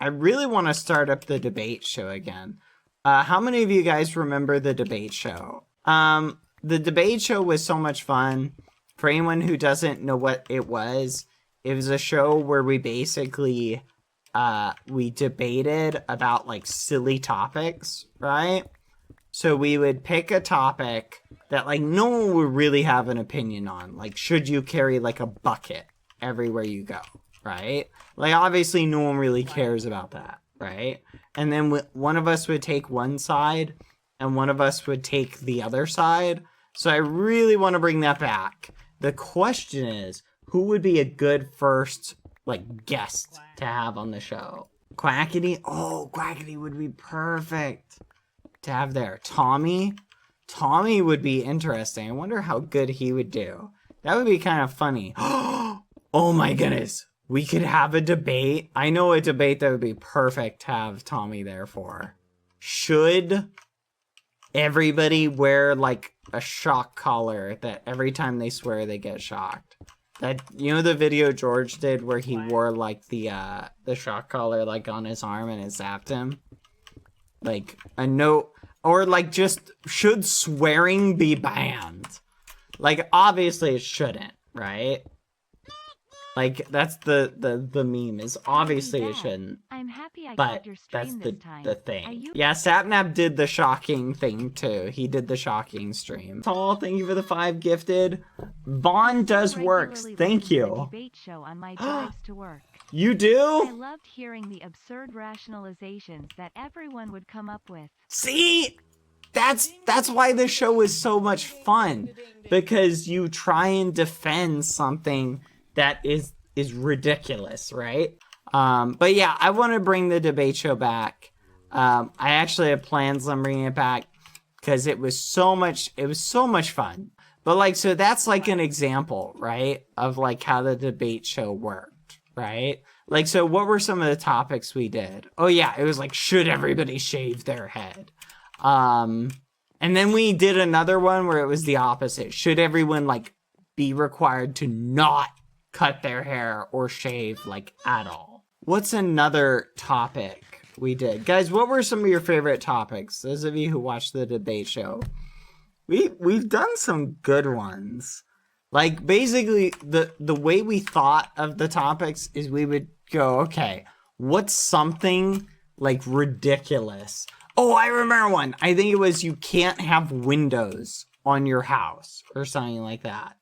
I really want to start up the debate show again. How many of you guys remember the debate show? The debate show was so much fun. For anyone who doesn't know what it was a show where we basically, we debated about, like, silly topics, right? So we would pick a topic that, like, no one would really have an opinion on. Like, should you carry, like, a bucket everywhere you go, right? Like, obviously, no one really cares about that, right? And then one of us would take one side, and one of us would take the other side. So I really want to bring that back. The question is, who would be a good first, like, guest to have on the show? Quackity? Oh, Quackity would be perfect to have there. Tommy? Tommy would be interesting. I wonder how good he would do. That would be kind of funny. Oh my goodness. We could have a debate. I know a debate that would be perfect to have Tommy there for. Should everybody wear, like, a shock collar that every time they swear they get shocked? That, you know the video George did where he wore, like, the shock collar, like, on his arm and it zapped him? Like, a note, or, like, just, should swearing be banned? Like, obviously it shouldn't, right? Like, that's the meme, is obviously it shouldn't. I'm happy I but your that's time. the thing. Yeah, Sapnap did the shocking thing too. He did the shocking stream. Tall, thank you for the 5 gifted. Vaughn does works. Thank you. Debate show on my drives to work. You do? I loved hearing the absurd rationalizations that everyone would come up with. See? That's why this show is so much fun. Because you try and defend something that is ridiculous, right? But yeah, I want to bring the debate show back. I actually have plans on bringing it back because it was so much fun. But like, so that's like an example, right? Of like how the debate show worked, right? Like, so what were some of the topics we did? Oh yeah, it was like, should everybody shave their head? And then we did another one where it was the opposite. Should everyone like be required to not cut their hair or shave like at all? What's another topic we did? Guys, what were some of your favorite topics? Those of you who watched the debate show. We've done some good ones. Like basically the way we thought of the topics is we would go, okay, what's something like ridiculous? Oh, I remember one. I think it was you can't have windows on your house or something like that.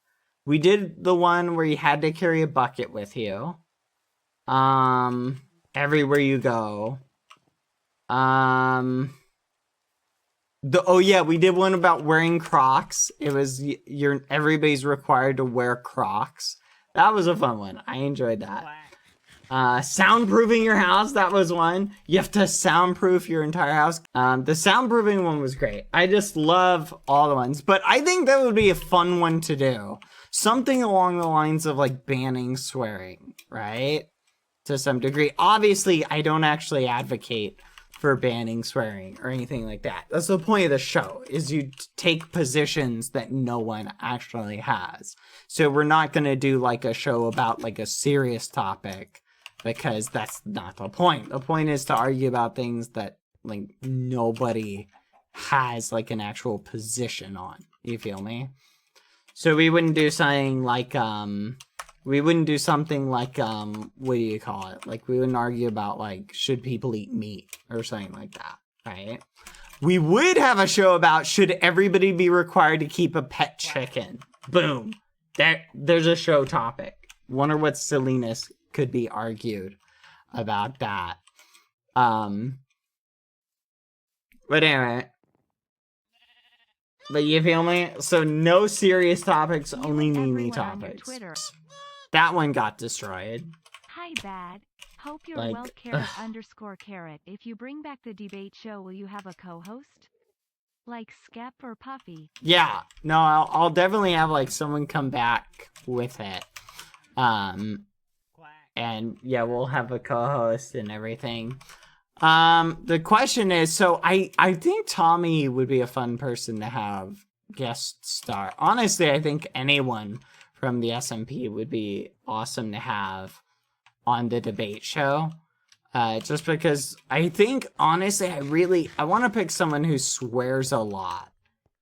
We did the one where you had to carry a bucket with you. Everywhere you go. Oh yeah, we did one about wearing Crocs. It was everybody's required to wear Crocs. That was a fun one. I enjoyed that. Soundproofing your house, that was one. You have to soundproof your entire house. The soundproofing one was great. I just love all the ones, but I think that would be a fun one to do. Something along the lines of like banning swearing, right? To some degree. Obviously, I don't actually advocate for banning swearing or anything like that. That's the point of the show, is you take positions that no one actually has. So we're not going to do like a show about like a serious topic, because that's not the point. The point is to argue about things that like nobody has like an actual position on. You feel me? So we wouldn't do something like, what do you call it? Like, we wouldn't argue about, like, should people eat meat or something like that, right? We would have a show about should everybody be required to keep a pet chicken. Boom. There's a show topic. Wonder what silliness could be argued about that. But anyway. But you feel me? So no serious topics, only meme topics. That one got destroyed. Hi, Bad. Hope you're like, well, _carrot. If you bring back the debate show, will you have a co-host? Like Skep or Puffy? Yeah. No, I'll definitely have like someone come back with it. And yeah, we'll have a co-host and everything. The question is, so I think Tommy would be a fun person to have guest star. Honestly, I think anyone from the SMP would be awesome to have on the debate show. Just because I think, honestly, I want to pick someone who swears a lot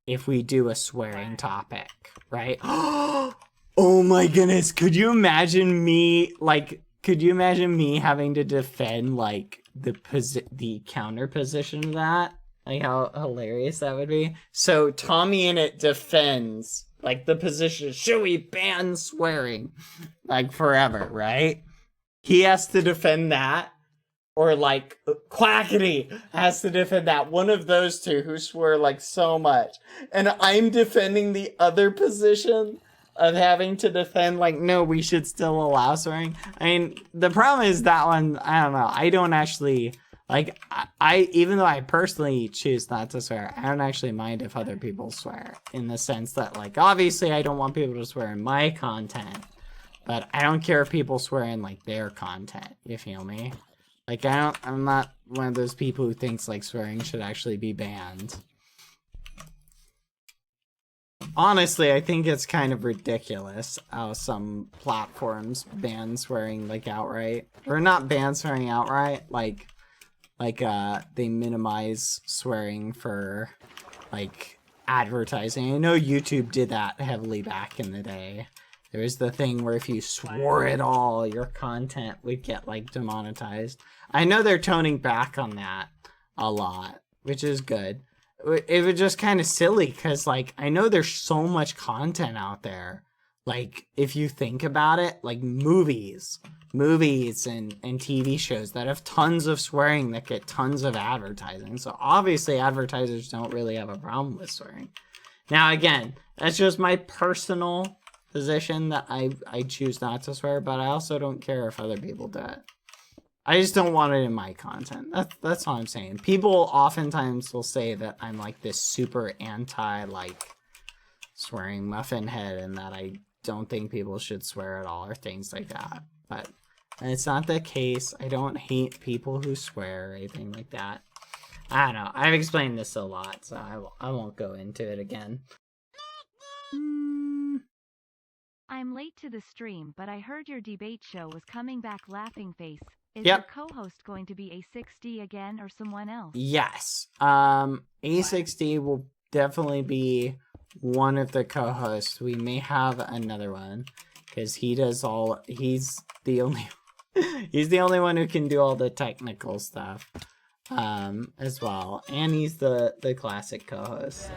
if we do a swearing topic, right? Oh my goodness, could you imagine me having to defend, like, the counter position of that? Like, how hilarious that would be? So, Tommy in it defends, like, the position, should we ban swearing? Like, forever, right? He has to defend that. Or, like, Quackity has to defend that. One of those two who swear, like, so much. And I'm defending the other position of having to defend, like, no, we should still allow swearing. I mean, the problem is that one, I don't know. I don't actually, like, I even though I personally choose not to swear, I don't actually mind if other people swear. In the sense that, like, obviously I don't want people to swear in my content. But I don't care if people swear in, like, their content. You feel me? Like, I'm not one of those people who thinks, like, swearing should actually be banned. Honestly, I think it's kind of ridiculous how some platforms ban swearing, like, outright. Or not ban swearing outright, like, they minimize swearing for, like, advertising. I know YouTube did that heavily back in the day. There was the thing where if you swore at all, your content would get, like, demonetized. I know they're toning back on that a lot, which is good. It was just kind of silly because, like, I know there's so much content out there. Like, if you think about it, like, movies and TV shows that have tons of swearing that get tons of advertising. So, obviously, advertisers don't really have a problem with swearing. Now, again, that's just my personal position that I choose not to swear, but I also don't care if other people do it. I just don't want it in my content. That's all I'm saying. People oftentimes will say that I'm like this super anti, like, swearing muffin head and that I don't think people should swear at all or things like that. But it's not the case. I don't hate people who swear or anything like that. I don't know. I've explained this a lot, so I won't go into it again. I'm late to the stream, but I heard your debate show was coming back. Laughing face. Is Yep. your co-host going to be A6D again or someone else? Yes. A6D will definitely be one of the co-hosts. We may have another one because he's the only he's the only one who can do all the technical stuff as well, and he's the classic co-host.